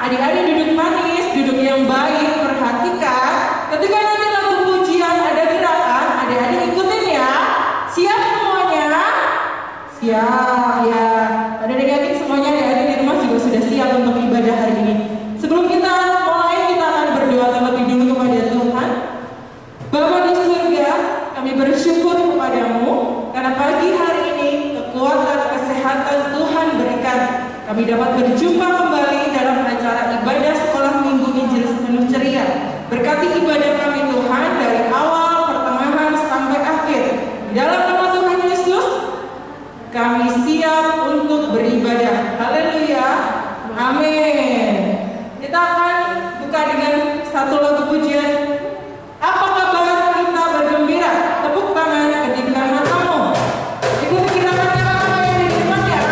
Adik-adik duduk manis, duduk yang baik, perhatikan. Ketika nanti lagu pujian ada gerakan, adik-adik ikutin ya. Siap semuanya? Siap ya. Adik-adik semuanya, adik-adik di rumah juga sudah siap untuk ibadah hari ini. Sebelum kita mulai, kita akan berdoa terlebih dulu kepada Tuhan. Bapa di surga, kami bersyukur kepadamu karena pagi hari ini kekuatan, kesehatan Tuhan berikan. Kami dapat berjumpa kembali dalam acara ibadah sekolah minggu Injil Sepenuh Ceria. Berkati ibadah kami Tuhan dari awal, pertengahan, sampai akhir. Di dalam nama Tuhan Yesus, kami siap untuk beribadah. Haleluya. Amin. Kita akan buka dengan satu lagu pujian. Apa kabar kita bergembira? Tepuk tangan ketika matamu. Ikuti gerakannya kakak yang di depan ya.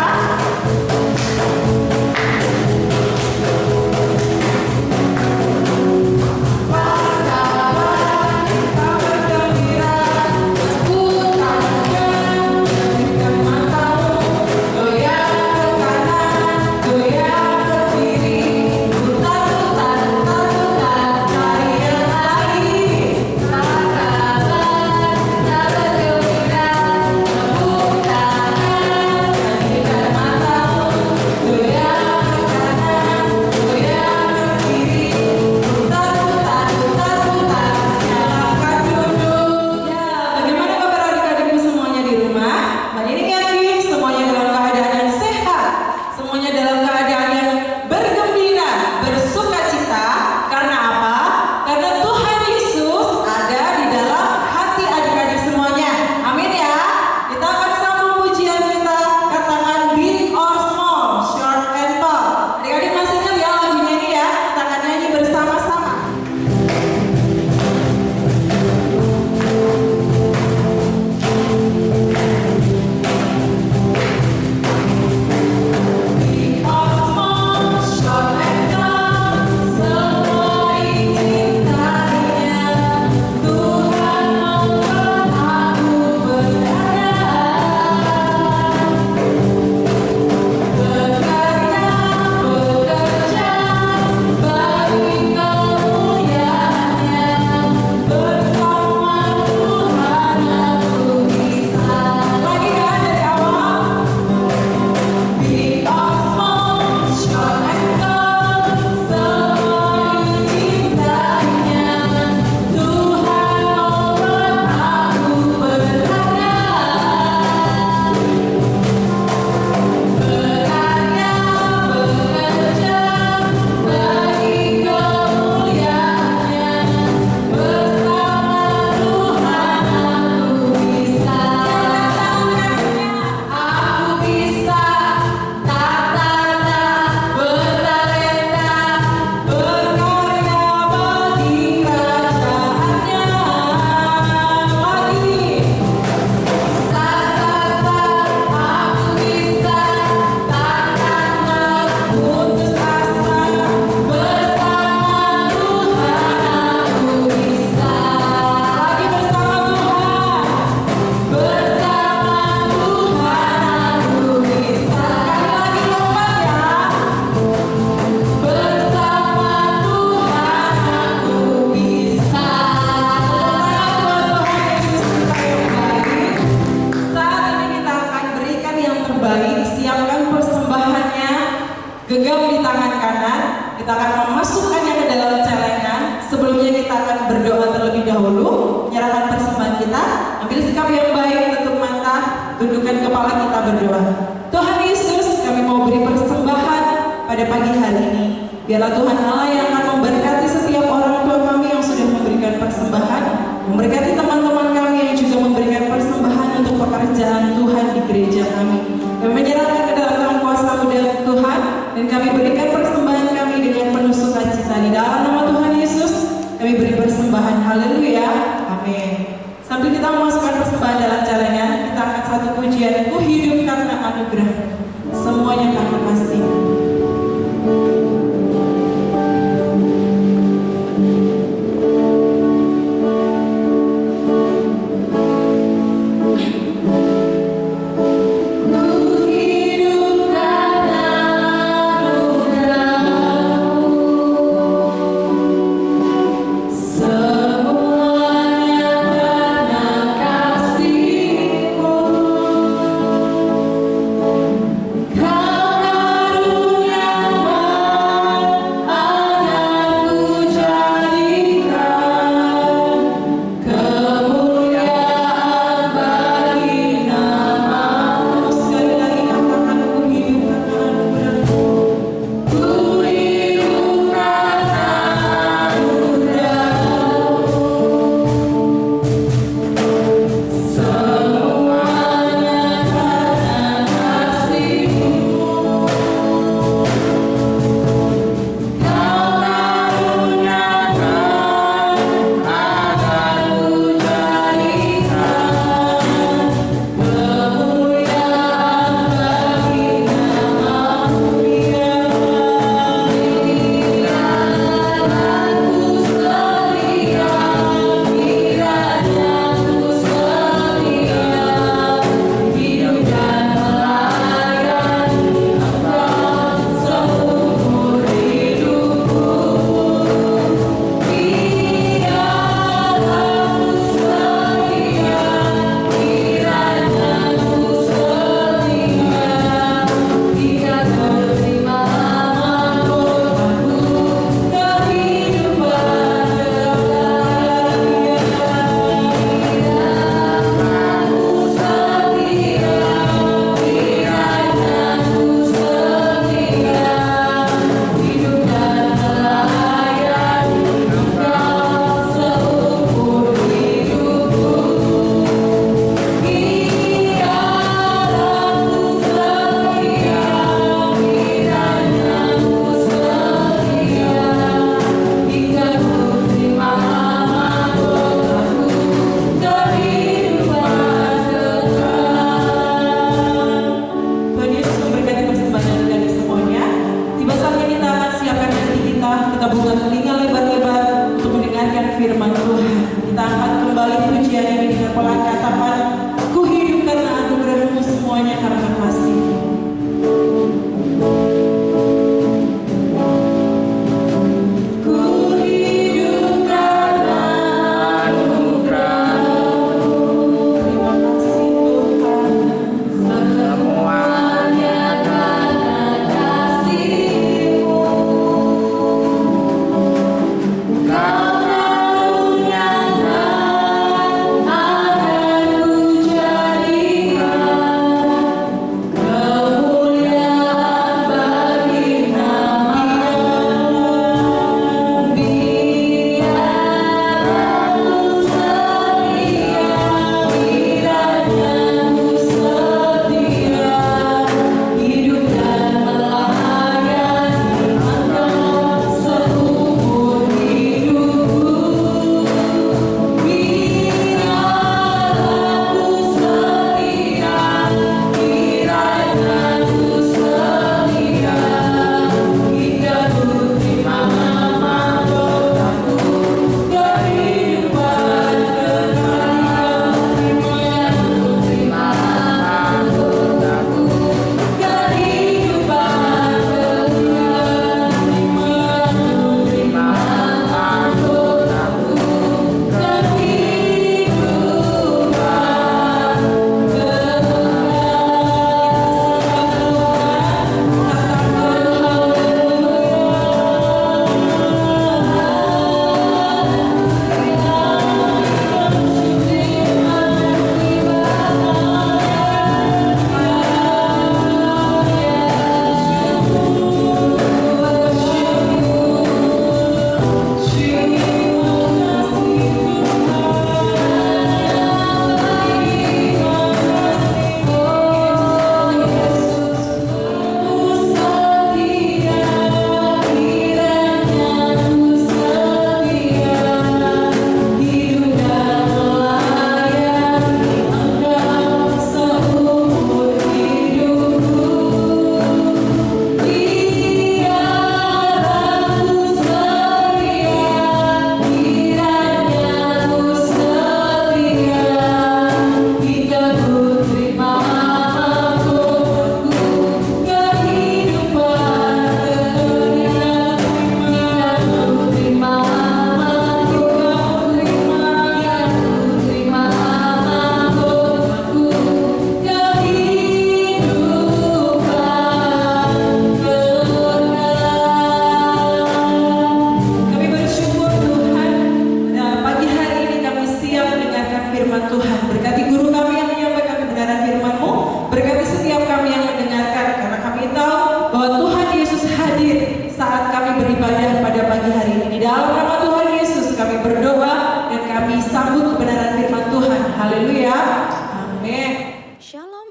Biarlah Tuhan Allah yang akan memberkati setiap orang tua kami yang sudah memberikan persembahan, memberkati teman-teman kami yang juga memberikan persembahan untuk pekerjaan Tuhan di gereja kami. Kami menyerahkan ke dalam tangan kuasa muda Tuhan, dan kami berikan persembahan kami dengan penuh sukacita. Di dalam nama Tuhan Yesus, kami beri persembahan. Haleluya. Amin. Sambil kita memasukkan persembahan dalam celengan, kita angkat satu pujian, Ku hidup karena anugerah, semuanya karena kasih. Ku hidup karena anugerah-Mu. kita buka telinga lebar-lebar untuk mendengarkan firman Tuhan. Kita angkat kembali pujian ini dengan pelakatapan, ku hidup karena anugerah-Mu, semuanya karena kasih-Mu.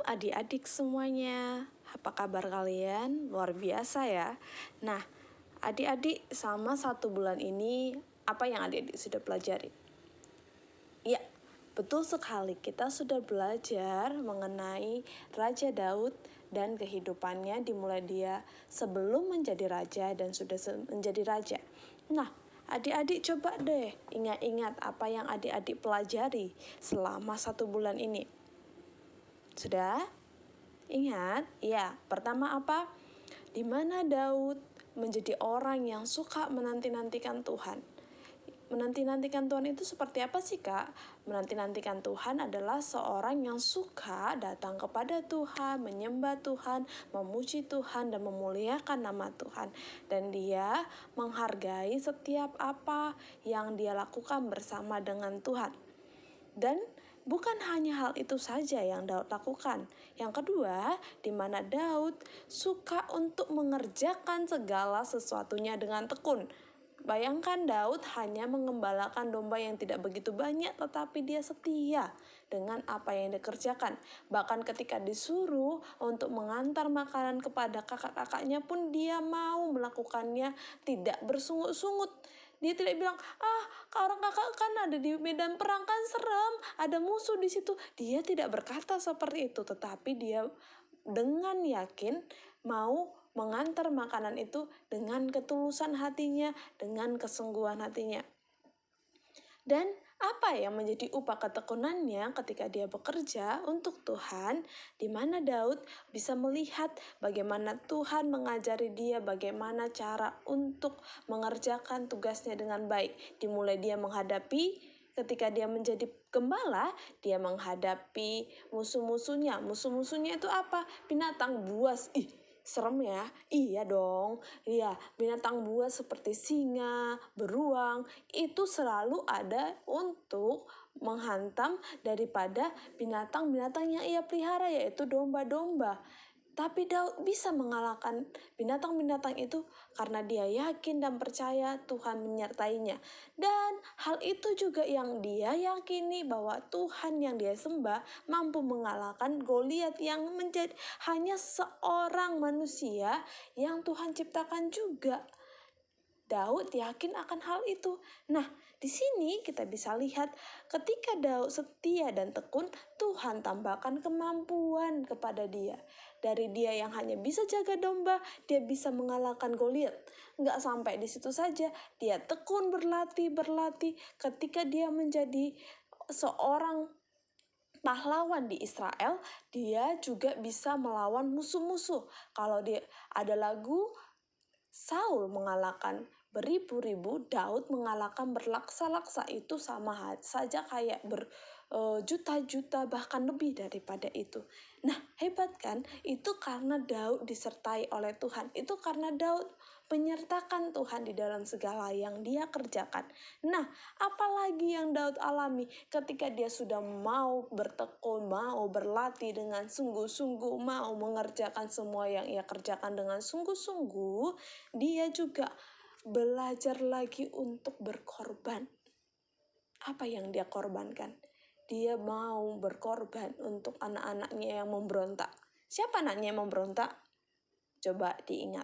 Adik-adik semuanya, apa kabar kalian? Luar biasa ya. Nah, adik-adik selama 1 bulan ini, apa yang adik-adik sudah pelajari? Ya, betul sekali, kita sudah belajar mengenai Raja Daud dan kehidupannya dimulai dia sebelum menjadi raja dan sudah menjadi raja. Nah, adik-adik coba deh ingat-ingat apa yang adik-adik pelajari selama 1 bulan ini. Sudah? Ingat? Ya, pertama apa? Di mana Daud menjadi orang yang suka menanti-nantikan Tuhan. Menanti-nantikan Tuhan itu seperti apa sih, Kak? Menanti-nantikan Tuhan adalah seorang yang suka datang kepada Tuhan, menyembah Tuhan, memuji Tuhan, dan memuliakan nama Tuhan. Dan dia menghargai setiap apa yang dia lakukan bersama dengan Tuhan. Dan bukan hanya hal itu saja yang Daud lakukan. Yang kedua, di mana Daud suka untuk mengerjakan segala sesuatunya dengan tekun. Bayangkan Daud hanya mengembalakan domba yang tidak begitu banyak, tetapi dia setia dengan apa yang dikerjakan. Bahkan ketika disuruh untuk mengantar makanan kepada kakak-kakaknya pun dia mau melakukannya tidak bersungut-sungut. Dia tidak bilang, orang kakak kan ada di medan perang kan serem, ada musuh di situ. Dia tidak berkata seperti itu, tetapi dia dengan yakin mau mengantar makanan itu dengan ketulusan hatinya, dengan kesungguhan hatinya. Dan apa yang menjadi upah ketekunannya ketika dia bekerja untuk Tuhan, di mana Daud bisa melihat bagaimana Tuhan mengajari dia bagaimana cara untuk mengerjakan tugasnya dengan baik. Dimulai dia menghadapi ketika dia menjadi gembala, dia menghadapi musuh-musuhnya. Musuh-musuhnya itu apa? Binatang buas. Serem ya? Iya dong. Iya, binatang buas seperti singa, beruang, itu selalu ada untuk menghantam daripada binatang-binatang yang ia pelihara, yaitu domba-domba. Tapi Daud bisa mengalahkan binatang-binatang itu karena dia yakin dan percaya Tuhan menyertainya. Dan hal itu juga yang dia yakini bahwa Tuhan yang dia sembah mampu mengalahkan Goliat yang menjadi hanya seorang manusia yang Tuhan ciptakan juga. Daud yakin akan hal itu. Nah, di sini kita bisa lihat ketika Daud setia dan tekun, Tuhan tambahkan kemampuan kepada dia. Dari dia yang hanya bisa jaga domba, dia bisa mengalahkan Goliat. Nggak sampai di situ saja, dia tekun berlatih. Ketika dia menjadi seorang pahlawan di Israel, dia juga bisa melawan musuh-musuh. Kalau dia ada lagu Saul mengalahkan beribu-ribu, Daud mengalahkan berlaksa-laksa, itu sama saja kayak berjuta-juta bahkan lebih daripada itu. Nah, hebat kan? Itu karena Daud disertai oleh Tuhan. Itu karena Daud menyertakan Tuhan di dalam segala yang dia kerjakan. Nah, apalagi yang Daud alami ketika dia sudah mau bertekun, mau berlatih dengan sungguh-sungguh, mau mengerjakan semua yang ia kerjakan dengan sungguh-sungguh, dia juga belajar lagi untuk berkorban. Apa yang dia korbankan? Dia mau berkorban untuk anak-anaknya yang memberontak. Siapa anaknya yang memberontak? Coba diingat.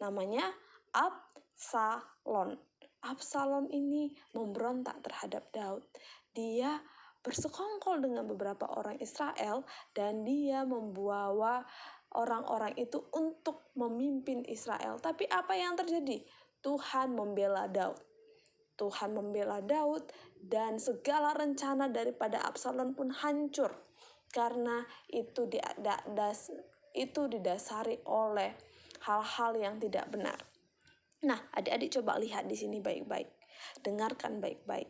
Namanya Absalom. Absalom ini memberontak terhadap Daud. Dia bersekongkol dengan beberapa orang Israel dan dia membawa orang-orang itu untuk memimpin Israel. Tapi apa yang terjadi? Tuhan membela Daud. Tuhan membela Daud dan segala rencana daripada Absalom pun hancur karena itu didasari oleh hal-hal yang tidak benar. Nah, adik-adik coba lihat di sini baik-baik. Dengarkan baik-baik.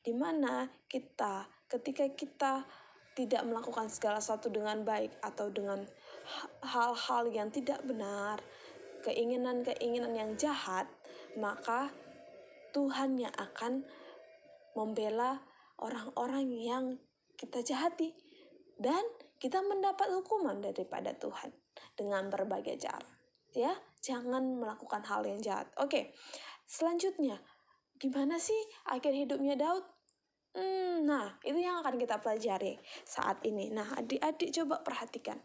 Di mana ketika kita tidak melakukan segala sesuatu dengan baik atau dengan hal-hal yang tidak benar, keinginan-keinginan yang jahat, maka Tuhan yang akan membela orang-orang yang kita jahati. Dan kita mendapat hukuman daripada Tuhan dengan berbagai cara. Ya, jangan melakukan hal yang jahat. Oke, selanjutnya, gimana sih akhir hidupnya Daud? Nah, itu yang akan kita pelajari saat ini. Nah, adik-adik coba perhatikan.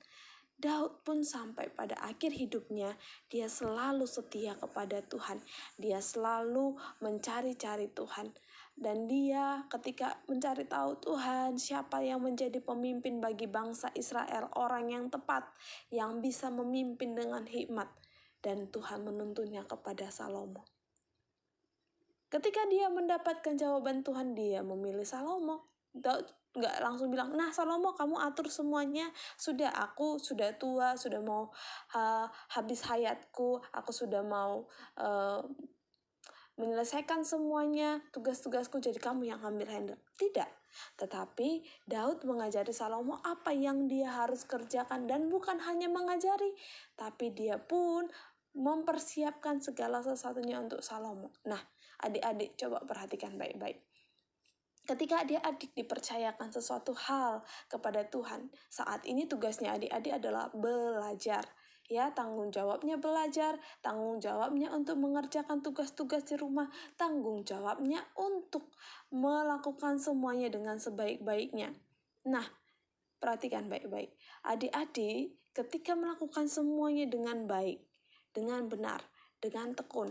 Daud pun sampai pada akhir hidupnya, dia selalu setia kepada Tuhan. Dia selalu mencari-cari Tuhan. Dan dia ketika mencari tahu Tuhan, siapa yang menjadi pemimpin bagi bangsa Israel, orang yang tepat, yang bisa memimpin dengan hikmat. Dan Tuhan menuntunnya kepada Salomo. Ketika dia mendapatkan jawaban Tuhan, dia memilih Salomo. Daud nggak langsung bilang, nah Salomo kamu atur semuanya, sudah aku sudah tua, sudah mau habis hayatku, aku sudah mau menyelesaikan semuanya tugas-tugasku, jadi kamu yang ambil handle. Tidak, tetapi Daud mengajari Salomo apa yang dia harus kerjakan, dan bukan hanya mengajari, tapi dia pun mempersiapkan segala sesuatunya untuk Salomo. Nah, adik-adik coba perhatikan baik-baik. Ketika adik-adik dipercayakan sesuatu hal kepada Tuhan, saat ini tugasnya adik-adik adalah belajar. Ya, tanggung jawabnya belajar, tanggung jawabnya untuk mengerjakan tugas-tugas di rumah, tanggung jawabnya untuk melakukan semuanya dengan sebaik-baiknya. Nah, perhatikan baik-baik. Adik-adik ketika melakukan semuanya dengan baik, dengan benar, dengan tekun,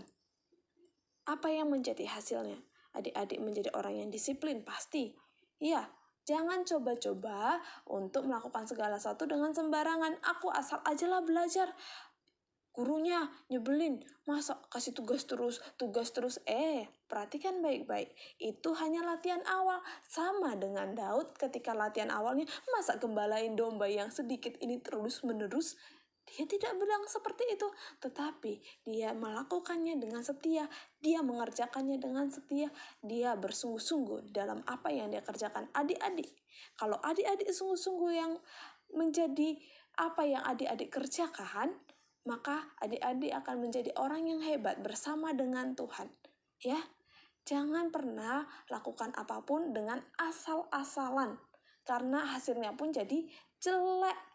apa yang menjadi hasilnya? Adik-adik menjadi orang yang disiplin, pasti. Iya, jangan coba-coba untuk melakukan segala sesuatu dengan sembarangan. Aku asal aja lah belajar. gurunya nyebelin, masa kasih tugas terus. Perhatikan baik-baik, itu hanya latihan awal. Sama dengan Daud ketika latihan awalnya, masa gembalain domba yang sedikit ini terus-menerus. Dia tidak bilang seperti itu, tetapi dia melakukannya dengan setia, dia mengerjakannya dengan setia, dia bersungguh-sungguh dalam apa yang dia kerjakan. Adik-adik, kalau adik-adik sungguh-sungguh yang menjadi apa yang adik-adik kerjakan, maka adik-adik akan menjadi orang yang hebat bersama dengan Tuhan. Ya, jangan pernah lakukan apapun dengan asal-asalan, karena hasilnya pun jadi jelek.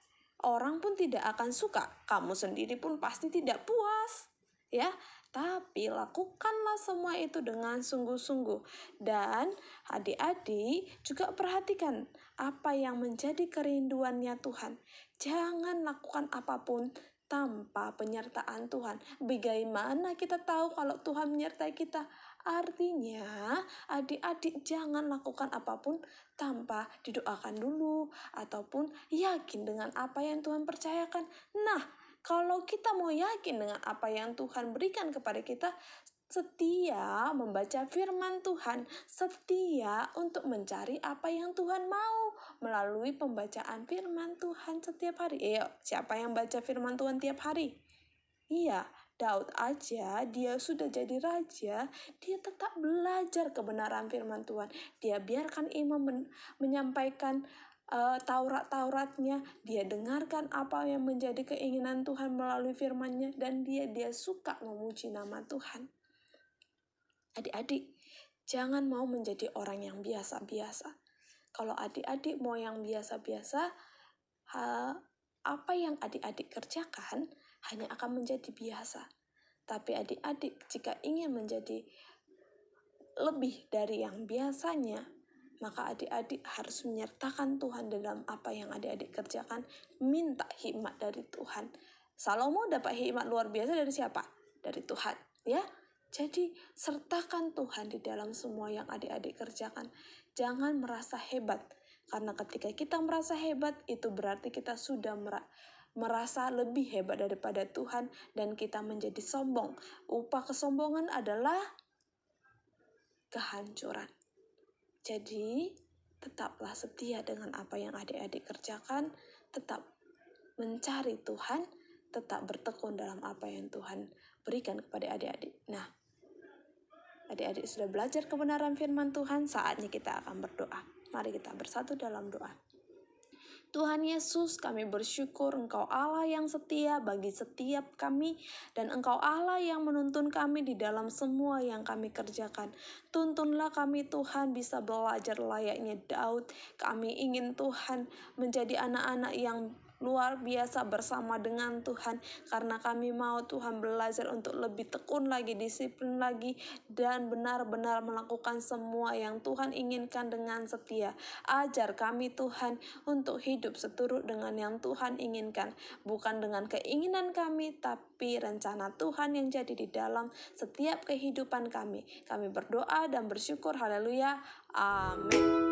Orang pun tidak akan suka, kamu sendiri pun pasti tidak puas. Ya, tapi lakukanlah semua itu dengan sungguh-sungguh. Dan adik-adik juga perhatikan apa yang menjadi kerinduannya Tuhan. Jangan lakukan apapun tanpa penyertaan Tuhan. Bagaimana kita tahu kalau Tuhan menyertai kita? Artinya, adik-adik jangan lakukan apapun tanpa didoakan dulu ataupun yakin dengan apa yang Tuhan percayakan. Nah, kalau kita mau yakin dengan apa yang Tuhan berikan kepada kita, setia membaca firman Tuhan, setia untuk mencari apa yang Tuhan mau melalui pembacaan firman Tuhan setiap hari. Siapa yang baca firman Tuhan tiap hari? Iya, Daud aja, dia sudah jadi raja, dia tetap belajar kebenaran firman Tuhan. Dia biarkan imam menyampaikan Taurat-Tauratnya, dia dengarkan apa yang menjadi keinginan Tuhan melalui firman-Nya, dan dia suka memuji nama Tuhan. Adik-adik, jangan mau menjadi orang yang biasa-biasa. Kalau adik-adik mau yang biasa-biasa, apa yang adik-adik kerjakan hanya akan menjadi biasa. Tapi adik-adik jika ingin menjadi lebih dari yang biasanya, maka adik-adik harus menyertakan Tuhan dalam apa yang adik-adik kerjakan, minta hikmat dari Tuhan. Salomo dapat hikmat luar biasa dari siapa? Dari Tuhan, ya. Jadi sertakan Tuhan di dalam semua yang adik-adik kerjakan. Jangan merasa hebat, karena ketika kita merasa hebat, itu berarti kita sudah merasa lebih hebat daripada Tuhan dan kita menjadi sombong. Upah kesombongan adalah kehancuran. Jadi, tetaplah setia dengan apa yang adik-adik kerjakan, tetap mencari Tuhan, tetap bertekun dalam apa yang Tuhan berikan kepada adik-adik. Nah, adik-adik sudah belajar kebenaran firman Tuhan, saatnya kita akan berdoa. Mari kita bersatu dalam doa. Tuhan Yesus, kami bersyukur Engkau Allah yang setia bagi setiap kami, dan Engkau Allah yang menuntun kami di dalam semua yang kami kerjakan. Tuntunlah kami Tuhan bisa belajar layaknya Daud. Kami ingin Tuhan menjadi anak-anak yang luar biasa bersama dengan Tuhan, karena kami mau Tuhan belajar untuk lebih tekun lagi, disiplin lagi, dan benar-benar melakukan semua yang Tuhan inginkan dengan setia. Ajar kami Tuhan untuk hidup seturut dengan yang Tuhan inginkan, bukan dengan keinginan kami, tapi rencana Tuhan yang jadi di dalam setiap kehidupan kami. Kami berdoa dan bersyukur, haleluya, amin.